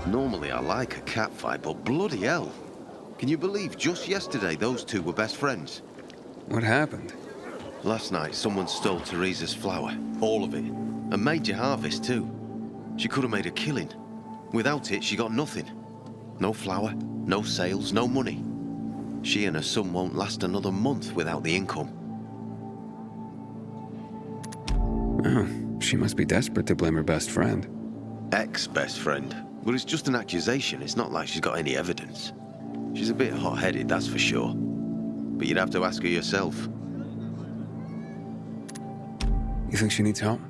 Normally I like a cat fight, but bloody hell. Can you believe just yesterday those two were best friends? What happened? Last night someone stole Teresa's flour, all of it, a major harvest too. She could have made a killing. Without it, she got nothing. No flour, no sales, no money. She and her son won't last another month without the income. Oh, she must be desperate to blame her best friend. Ex-best friend. But it's just an accusation. It's not like she's got any evidence. She's a bit hot-headed, that's for sure. But you'd have to ask her yourself. You think she needs help?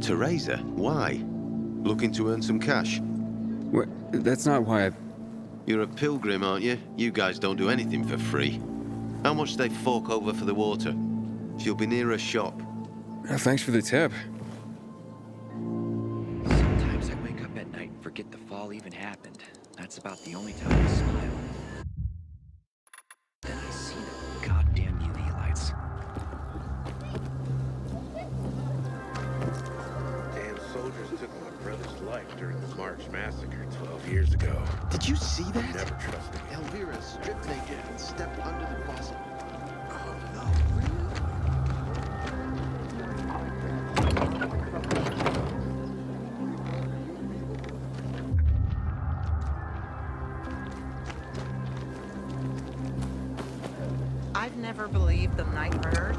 Teresa? Why? Looking to earn some cash? What? That's not why I... You're a pilgrim, aren't you? You guys don't do anything for free. How much they fork over for the water? She'll be near a shop. Thanks for the tip. Sometimes I wake up at night and forget the fall even happened. That's about the only time I smile. Then I see the goddamn UV lights. Damn soldiers took my brother's life during the March massacre 12 years ago. Did you see that? Never trust him. Elvira stripped naked and stepped under the faucet. Oh no. I've never believed the night murder.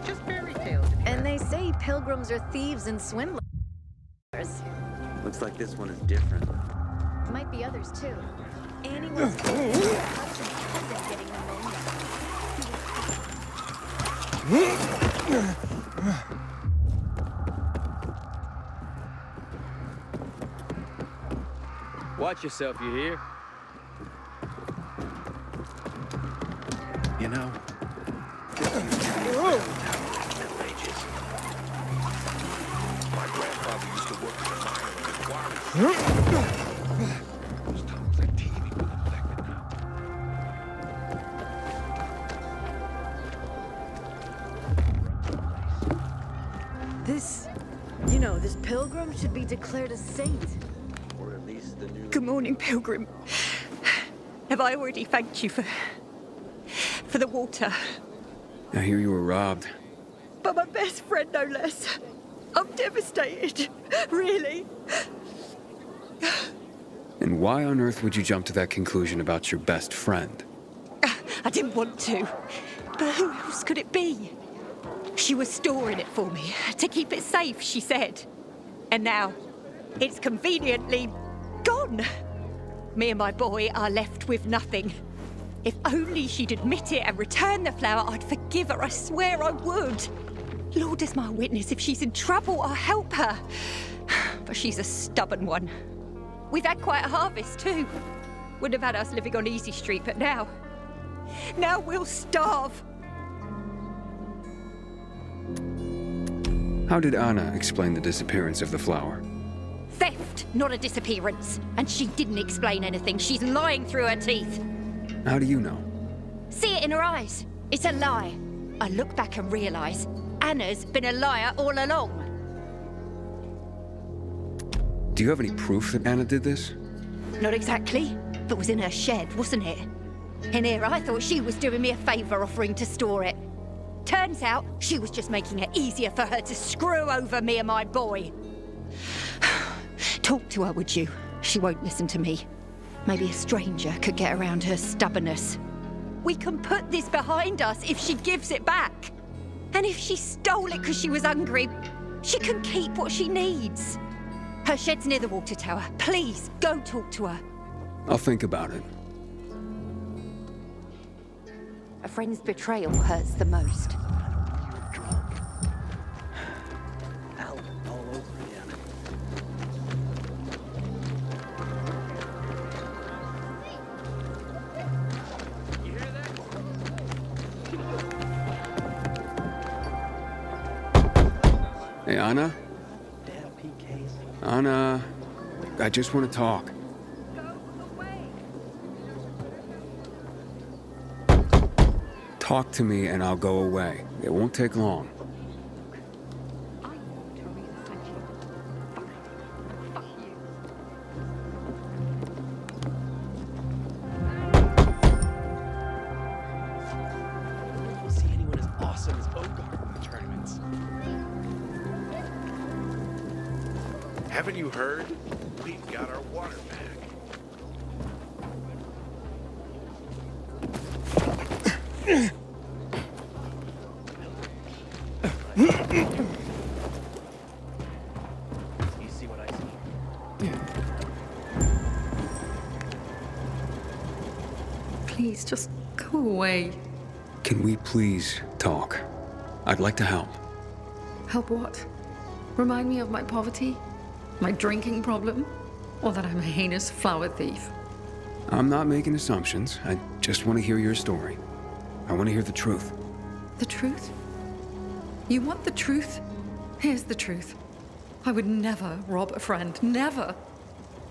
Just fairy tales. And they say pilgrims are thieves and swindlers. Looks like this one is different. Might be others too. Annie was getting them Watch yourself, you hear? You know, my grandfather used to work in the mine in the quarry. Those tunnels are teeming with infected now. This pilgrim should be declared a saint. Or at least the new... Good morning, Pilgrim. Have I already thanked you for the water? I hear you were robbed. But my best friend, no less. I'm devastated. Really. And why on earth would you jump to that conclusion about your best friend? I didn't want to. But who else could it be? She was storing it for me, to keep it safe, she said. And now, it's conveniently gone. Me and my boy are left with nothing. If only she'd admit it and return the flower, I'd forgive her, I swear I would. Lord is my witness, if she's in trouble, I'll help her. But she's a stubborn one. We've had quite a harvest, too. Wouldn't have had us living on Easy Street, but now we'll starve. How did Anna explain the disappearance of the flower? Theft, not a disappearance. And she didn't explain anything. She's lying through her teeth. How do you know? See it in her eyes. It's a lie. I look back and realise Anna's been a liar all along. Do you have any proof that Anna did this? Not exactly, but it was in her shed, wasn't it? In here, I thought she was doing me a favour offering to store it. Turns out, she was just making it easier for her to screw over me and my boy. Talk to her, would you? She won't listen to me. Maybe a stranger could get around her stubbornness. We can put this behind us if she gives it back. And if she stole it because she was hungry, she can keep what she needs. Her shed's near the water tower. Please, go talk to her. I'll think about it. A friend's betrayal hurts the most. You're drunk. Out all over again. You hear that? Hey, Anna? Damn PKs. Anna, I just want to talk. Talk to me and I'll go away. It won't take long. Haven't you heard? We've got our water back. You see what I see? Please, just go away. Can we please talk? I'd like to help. Help what? Remind me of my poverty? My drinking problem? Or that I'm a heinous flower thief? I'm not making assumptions. I just want to hear your story. I want to hear the truth. The truth? You want the truth? Here's the truth. I would never rob a friend. Never.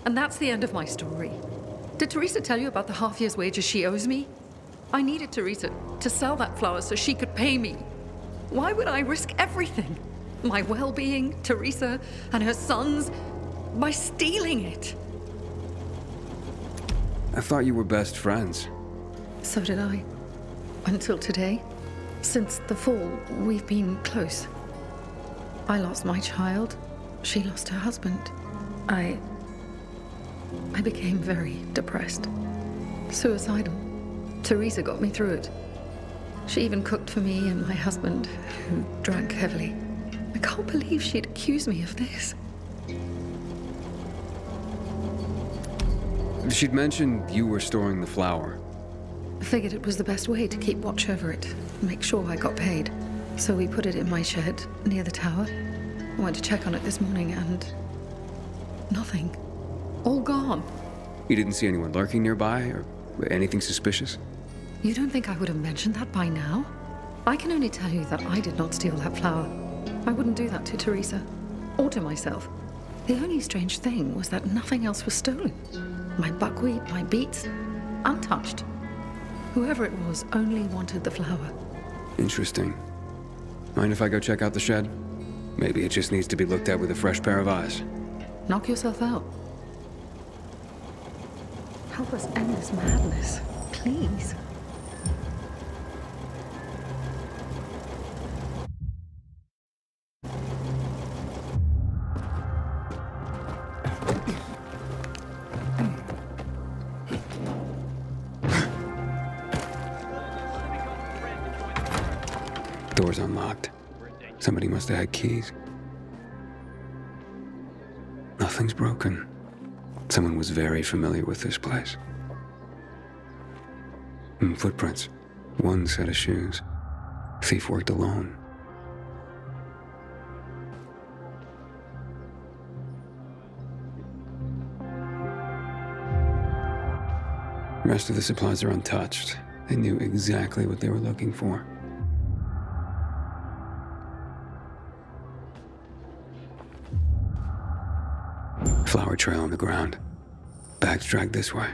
And that's the end of my story. Did Teresa tell you about the half year's wages she owes me? I needed Teresa to sell that flower so she could pay me. Why would I risk everything? My well-being, Teresa, and her sons, by stealing it? I thought you were best friends. So did I. Until today. Since the fall, we've been close. I lost my child. She lost her husband. I became very depressed. Suicidal. Teresa got me through it. She even cooked for me and my husband, who drank heavily. I can't believe she'd accuse me of this. She'd mentioned you were storing the flower. I figured it was the best way to keep watch over it, make sure I got paid. So we put it in my shed near the tower. I went to check on it this morning and nothing. All gone. You didn't see anyone lurking nearby or anything suspicious? You don't think I would have mentioned that by now? I can only tell you that I did not steal that flower. I wouldn't do that to Teresa, or to myself. The only strange thing was that nothing else was stolen. My buckwheat, my beets, untouched. Whoever it was only wanted the flower. Interesting. Mind if I go check out the shed? Maybe it just needs to be looked at with a fresh pair of eyes. Knock yourself out. Help us end this madness, please. Door's unlocked. Somebody must have had keys. Nothing's broken. Someone was very familiar with this place. Footprints. One set of shoes. Thief worked alone. The rest of the supplies are untouched. They knew exactly what they were looking for. Flower trail on the ground. Bags dragged this way.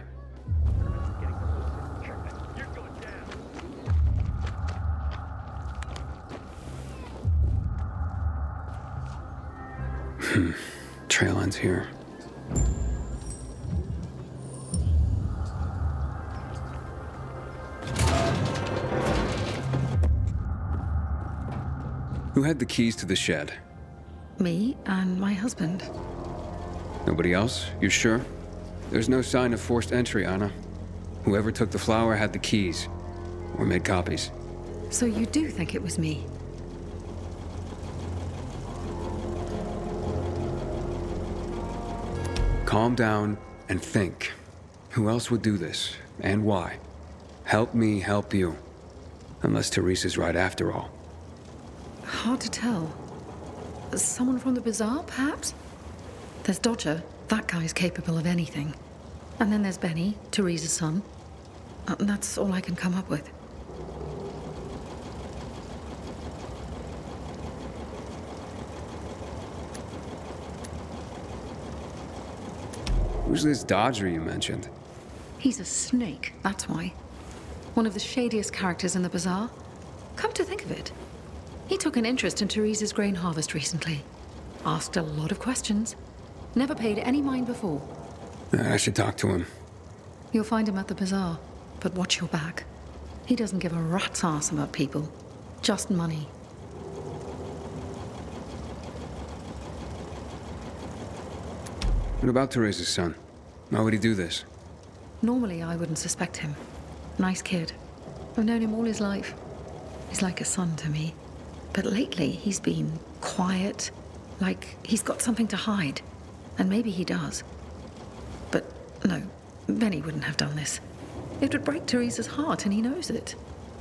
Trail ends here. Who had the keys to the shed? Me and my husband. Nobody else? You sure? There's no sign of forced entry, Anna. Whoever took the flower had the keys. Or made copies. So you do think it was me? Calm down and think. Who else would do this? And why? Help me help you. Unless Teresa's right after all. Hard to tell. Someone from the bazaar, perhaps? There's Dodger. That guy's capable of anything. And then there's Benny, Teresa's son. And that's all I can come up with. Who's this Dodger you mentioned? He's a snake, that's why. One of the shadiest characters in the bazaar. Come to think of it, he took an interest in Teresa's grain harvest recently. Asked a lot of questions. Never paid any mind before. I should talk to him. You'll find him at the bazaar, but watch your back. He doesn't give a rat's ass about people. Just money. What about Teresa's son? Why would he do this? Normally, I wouldn't suspect him. Nice kid. I've known him all his life. He's like a son to me. But lately, he's been quiet, like he's got something to hide. And maybe he does. But no, Benny wouldn't have done this. It would break Teresa's heart, and he knows it.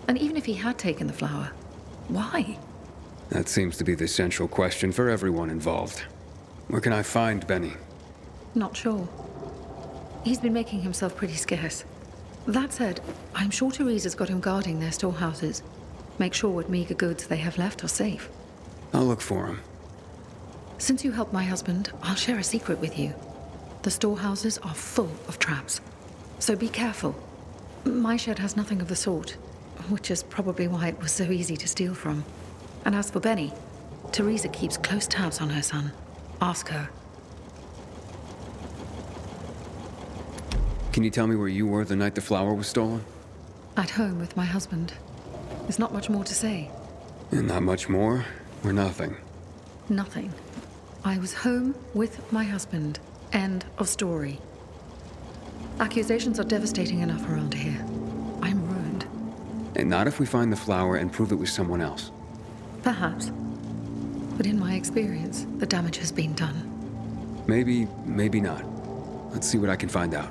And even if he had taken the flower, why? That seems to be the central question for everyone involved. Where can I find Benny? Not sure. He's been making himself pretty scarce. That said, I'm sure Teresa's got him guarding their storehouses. Make sure what meager goods they have left are safe. I'll look for him. Since you helped my husband, I'll share a secret with you. The storehouses are full of traps. So be careful. My shed has nothing of the sort, which is probably why it was so easy to steal from. And as for Benny, Teresa keeps close tabs on her son. Ask her. Can you tell me where you were the night the flower was stolen? At home with my husband. There's not much more to say. And not much more, or nothing? Nothing. I was home with my husband. End of story. Accusations are devastating enough around here. I'm ruined. And not if we find the flower and prove it was someone else. Perhaps. But in my experience, the damage has been done. Maybe, maybe not. Let's see what I can find out.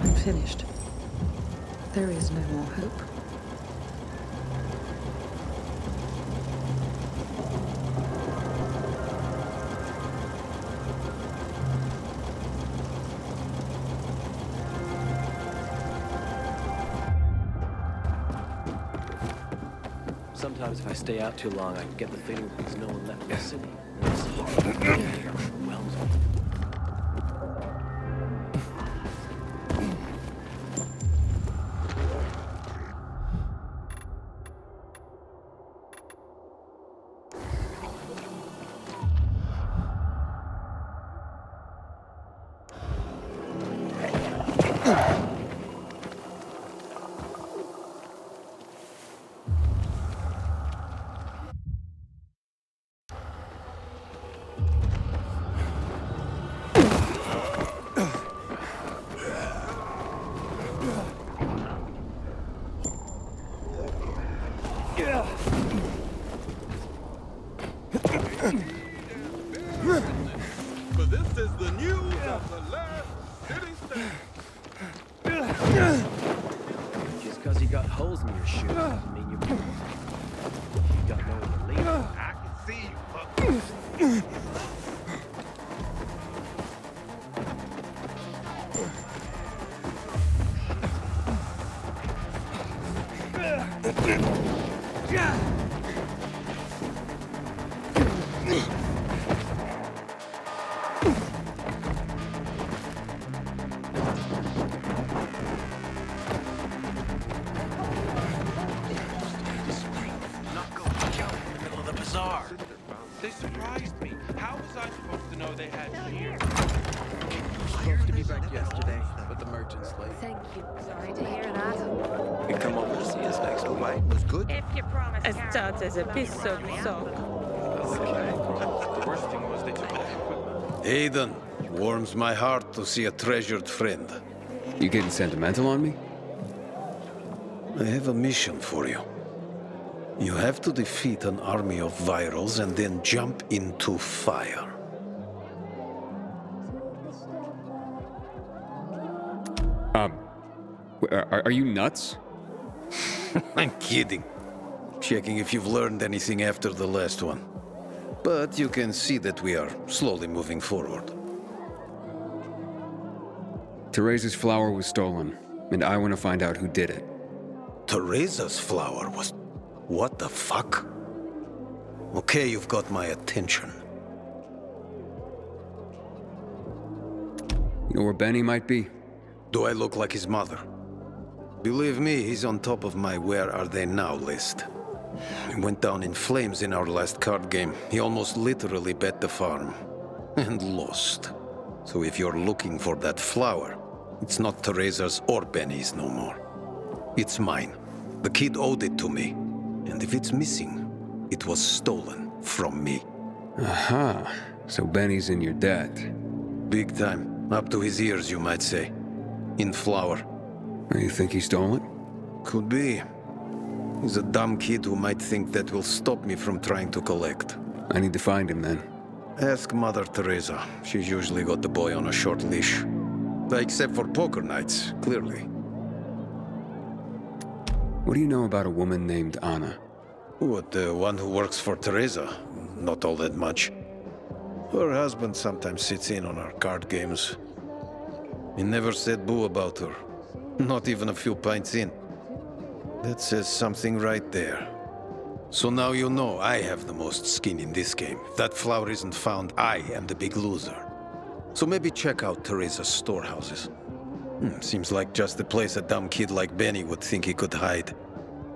I'm finished. There is no more hope. Sometimes if I stay out too long, I get the feeling that there's no one left in the city. And this horrible air overwhelms me. But this is the news of the last city-state. Just because you got holes in your shoes doesn't mean you got nowhere to leave. I can see you, fuck. They surprised me. How was I supposed to know they had you here? We're supposed to be back yesterday, but the merchant's late. Thank you. Sorry to hear that. You can come over to see us next week. Wine was good. If you promise. Starts as a piece of sock. Okay. The worst thing was they took all the equipment. Aiden, warms my heart to see a treasured friend. You getting sentimental on me? I have a mission for you. You have to defeat an army of virals and then jump into fire. Are you nuts? I'm kidding. Checking if you've learned anything after the last one. But you can see that we are slowly moving forward. Teresa's flower was stolen, and I want to find out who did it. Teresa's flower was... What the fuck? Okay, you've got my attention. You know where Benny might be? Do I look like his mother? Believe me, he's on top of my where are they now list. He went down in flames in our last card game. He almost literally bet the farm. And lost. So if you're looking for that flower, it's not Teresa's or Benny's no more. It's mine. The kid owed it to me. And if it's missing, it was stolen from me. Aha. So Benny's in your debt. Big time. Up to his ears, you might say. In flour. You think he stole it? Could be. He's a dumb kid who might think that will stop me from trying to collect. I need to find him then. Ask Mother Teresa. She's usually got the boy on a short leash. Except for poker nights, clearly. What do you know about a woman named Anna? What, the one who works for Teresa? Not all that much. Her husband sometimes sits in on our card games. He never said boo about her. Not even a few pints in. That says something right there. So now you know I have the most skin in this game. If that flower isn't found, I am the big loser. So maybe check out Teresa's storehouses. Seems like just the place a dumb kid like Benny would think he could hide.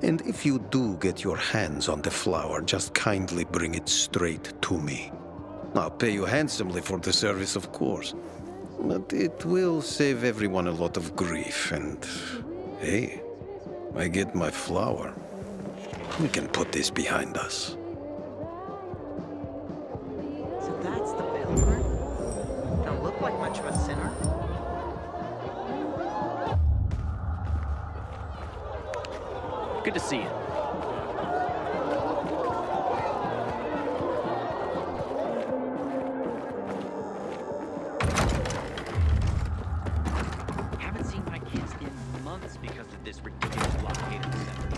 And if you do get your hands on the flower, just kindly bring it straight to me. I'll pay you handsomely for the service, of course. But it will save everyone a lot of grief, and... hey, I get my flower. We can put this behind us. So that's the pilgrim? Don't look like much of a sinner. Good to see you. Haven't seen my kids in months because of this ridiculous blockade of the center.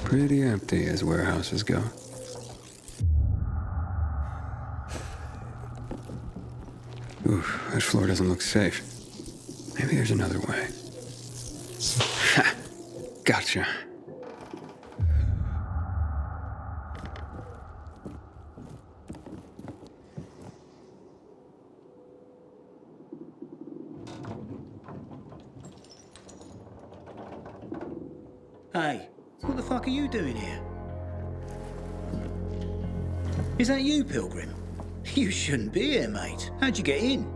Pretty empty as warehouses go. Oof, that floor doesn't look safe. Maybe there's another way. Ha! Gotcha. Hey, what the fuck are you doing here? Is that you, Pilgrim? You shouldn't be here, mate. How'd you get in?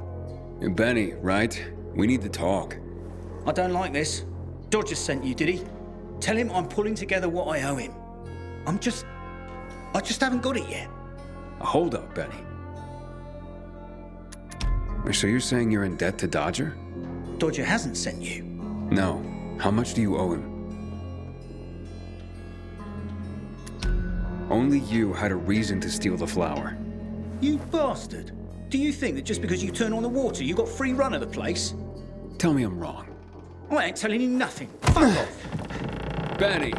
Benny, right? We need to talk. I don't like this. Dodger sent you, did he? Tell him I'm pulling together what I owe him. I just haven't got it yet. Hold up, Benny. So you're saying you're in debt to Dodger? Dodger hasn't sent you. No. How much do you owe him? Only you had a reason to steal the flower. You bastard. Do you think that just because you turn on the water, you got free run of the place? Tell me I'm wrong. I ain't telling you nothing. Fuck off. Benny!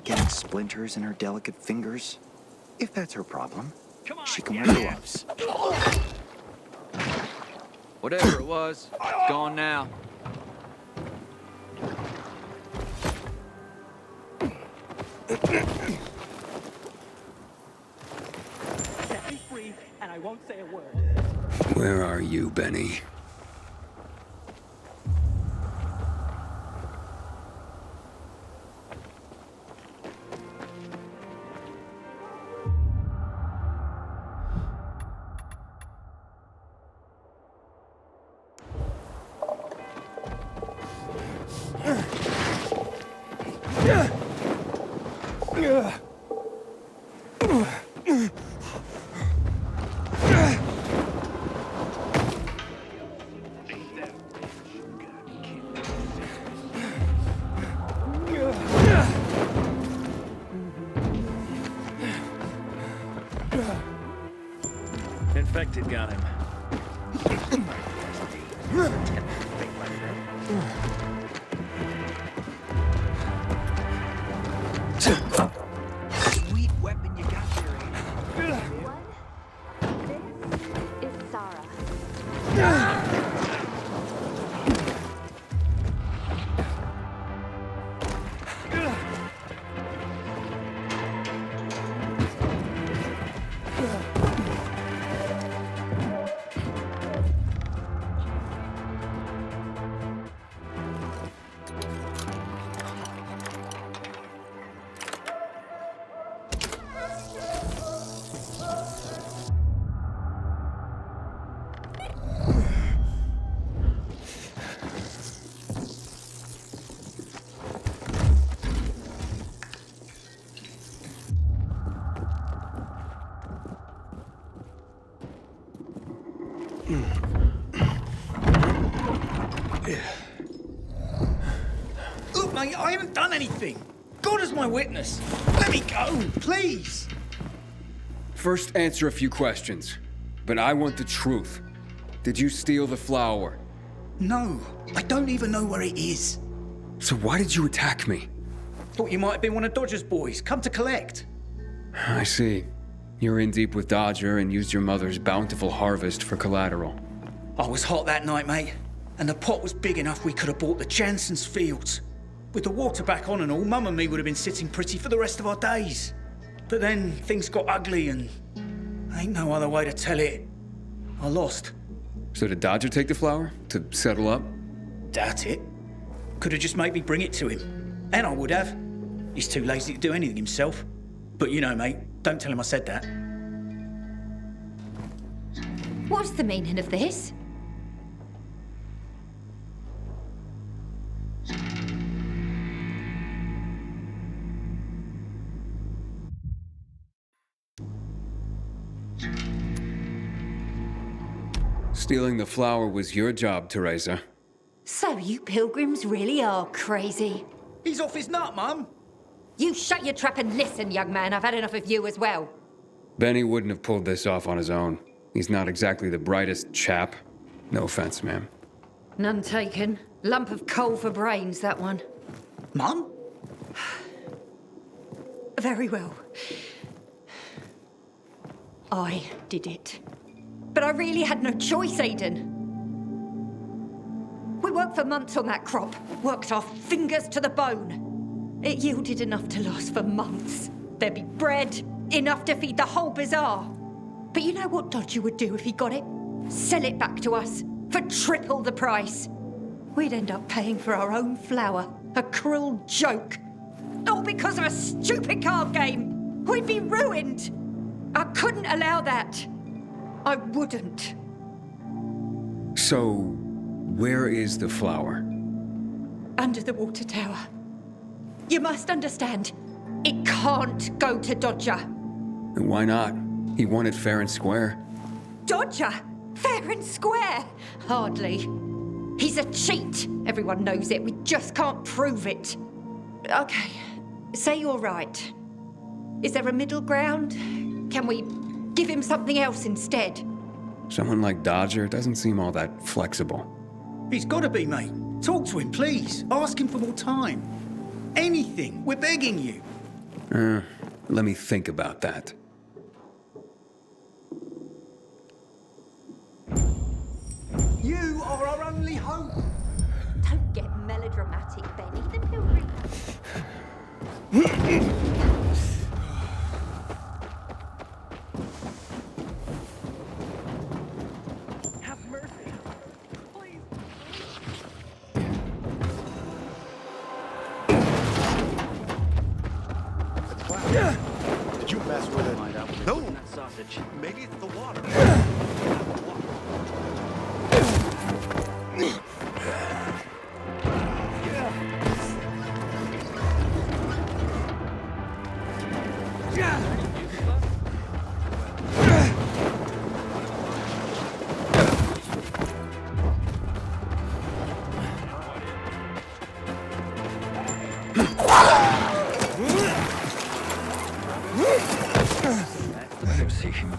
getting splinters in her delicate fingers? If that's her problem, she can wear gloves. Whatever it was, it's gone now. Set me free, and I won't say a word. Where are you, Benny? Infected got him. Sweet weapon you got there, Aiden. This is Sarah. Look, mate, I haven't done anything. God is my witness. Let me go, please. First, answer a few questions. But I want the truth. Did you steal the flower? No, I don't even know where it is. So why did you attack me? Thought you might have been one of Dodger's boys, come to collect. I see. You're in deep with Dodger and used your mother's bountiful harvest for collateral. I was hot that night, mate, and the pot was big enough we could have bought the Jansen's fields. With the water back on and all, Mum and me would have been sitting pretty for the rest of our days. But then things got ugly and ain't no other way to tell it. I lost. So did Dodger take the flower? To settle up? Doubt it. Could have just made me bring it to him. And I would have. He's too lazy to do anything himself. But you know, mate, don't tell him I said that. What's the meaning of this? Stealing the flower was your job, Teresa. So you pilgrims really are crazy. He's off his nut, Mum. You shut your trap and listen, young man. I've had enough of you as well. Benny wouldn't have pulled this off on his own. He's not exactly the brightest chap. No offense, ma'am. None taken. Lump of coal for brains, that one. Mum? Very well. I did it. But I really had no choice, Aiden. We worked for months on that crop. Worked our fingers to the bone. It yielded enough to last for months. There'd be bread, enough to feed the whole bazaar. But you know what Dodger would do if he got it? Sell it back to us for triple the price. We'd end up paying for our own flour. A cruel joke. All because of a stupid card game. We'd be ruined. I couldn't allow that. I wouldn't. So, where is the flower? Under the water tower. You must understand, it can't go to Dodger. And why not? He won it fair and square. Dodger? Fair and square? Hardly. He's a cheat. Everyone knows it. We just can't prove it. Okay, say you're right. Is there a middle ground? Can we give him something else instead? Someone like Dodger doesn't seem all that flexible. He's got to be, mate. Talk to him, please. Ask him for more time. Anything. We're begging you. Let me think about that. You are our only hope. Don't get melodramatic, Benny. The pilgrim. Have mercy. Please. Did you mess with it? No. That sausage. Maybe it's the water.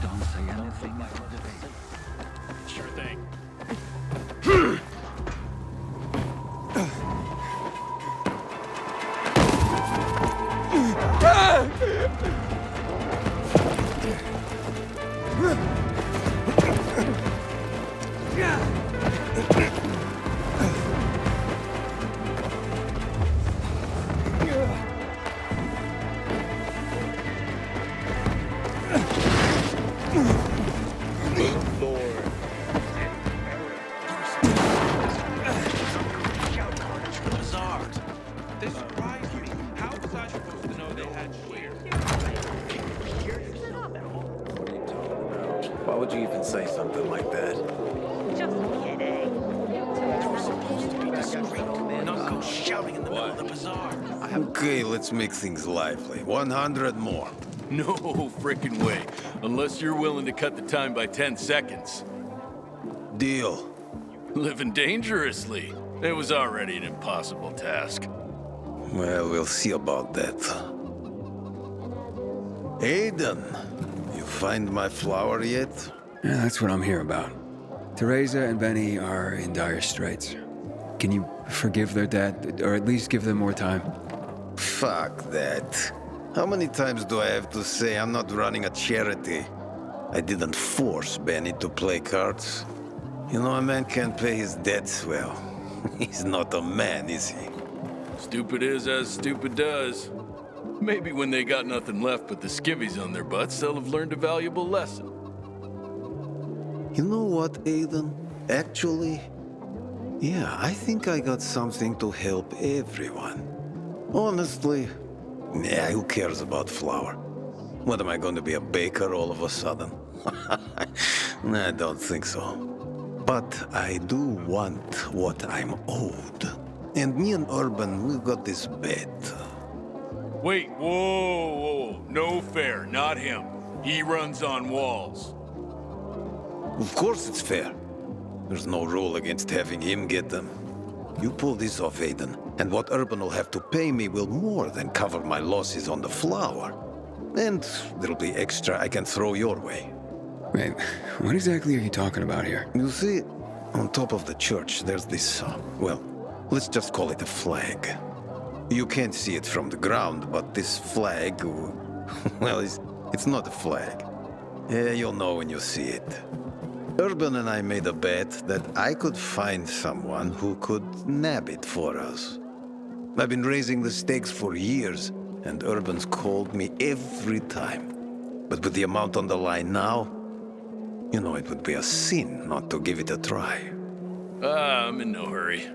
Don't say anything. Sure thing. Why would you even say something like that? Just kidding. Not go shouting in the middle of the bazaar. Okay, let's make things lively. 100 more. No frickin' way. Unless you're willing to cut the time by 10 seconds. Deal. Living dangerously. It was already an impossible task. Well, we'll see about that. Aiden, you find my flower yet? Yeah, that's what I'm here about. Teresa and Benny are in dire straits. Can you forgive their dad, or at least give them more time? Fuck that. How many times do I have to say I'm not running a charity? I didn't force Benny to play cards. You know, a man can't pay his debts well. He's not a man, is he? Stupid is as stupid does. Maybe when they got nothing left but the skivvies on their butts, they'll have learned a valuable lesson. You know what, Aiden? Actually, yeah, I think I got something to help everyone. Honestly, yeah, who cares about flour? What, am I going to be a baker all of a sudden? I don't think so. But I do want what I'm owed. And me and Urban, we got this bet. Wait, whoa. No fair, not him. He runs on walls. Of course it's fair. There's no rule against having him get them. You pull this off, Aiden, and what Urban will have to pay me will more than cover my losses on the flour. And there'll be extra I can throw your way. Wait, what exactly are you talking about here? You see, on top of the church, there's this, well, let's just call it a flag. You can't see it from the ground, but this flag, well, it's not a flag. Yeah, you'll know when you see it. Urban and I made a bet that I could find someone who could nab it for us. I've been raising the stakes for years, and Urban's called me every time. But with the amount on the line now, you know, it would be a sin not to give it a try. I'm in no hurry.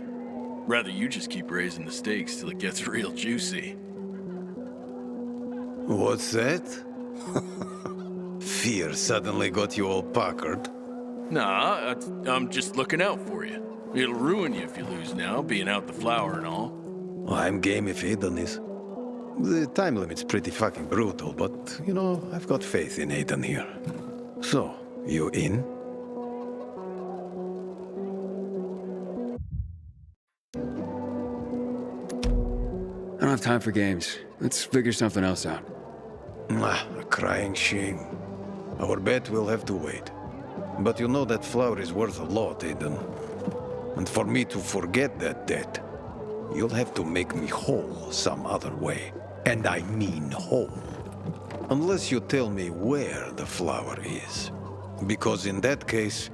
Rather you just keep raising the stakes till it gets real juicy. What's that? Fear suddenly got you all puckered. Nah, I'm just looking out for you. It'll ruin you if you lose now, being out the flour and all. Well, I'm game if Aiden is. The time limit's pretty fucking brutal, but, you know, I've got faith in Aiden here. So, you in? I don't have time for games. Let's figure something else out. A crying shame. Our bet will have to wait. But you know that flour is worth a lot, Aiden. And for me to forget that debt, you'll have to make me whole some other way. And I mean whole. Unless you tell me where the flower is. Because in that case,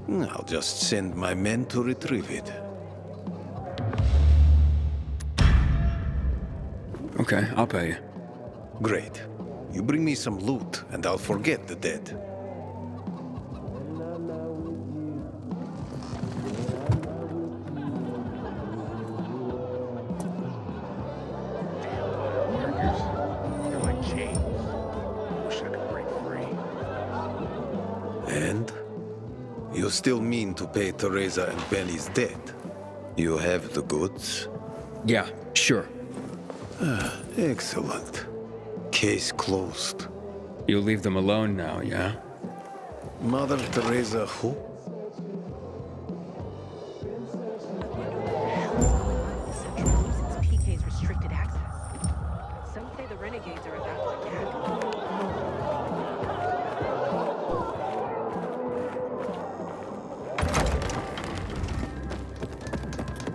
I'll just send my men to retrieve it. Okay, I'll pay you. Great. You bring me some loot, and I'll forget the dead. They're like chains. Wish I could break free. And? You still mean to pay Teresa and Benny's debt? You have the goods? Yeah, sure. Excellent. Case closed. You'll leave them alone now, yeah? Mother Teresa who? Since PK's restricted access. Some say the renegades are about to attack.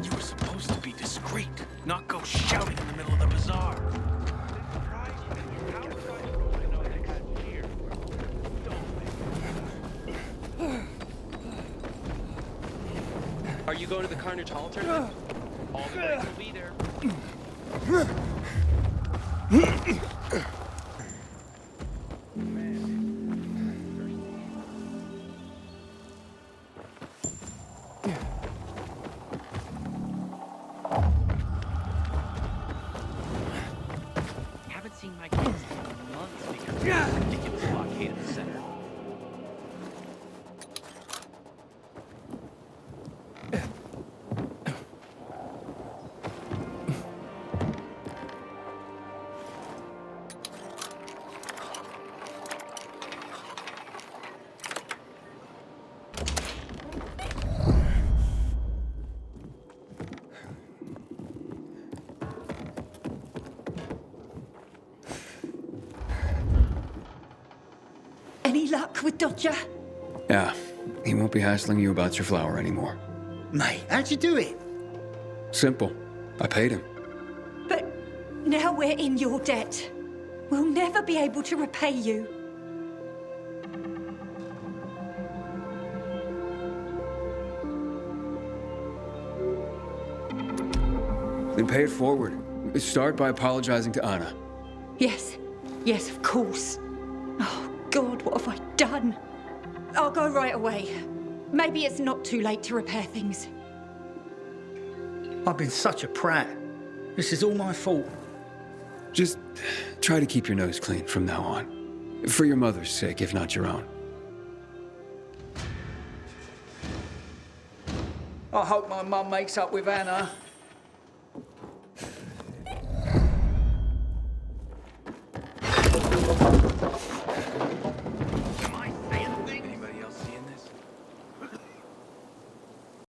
You were supposed to be discreet, not go shouting in the middle of the bazaar. Are you going to the Carnage Hall tournament? All the boys will be there. Haven't seen my kids in months because of the ridiculous blockade of the center. Any luck with Dodger? Yeah, he won't be hassling you about your flower anymore. Mate, how'd you do it? Simple. I paid him. But now we're in your debt. We'll never be able to repay you. Then pay it forward. Start by apologizing to Anna. Yes, yes, of course. Oh, God, what have I done? I'll go right away. Maybe it's not too late to repair things. I've been such a prat. This is all my fault. Just try to keep your nose clean from now on. For your mother's sake, if not your own. I hope my mum makes up with Anna.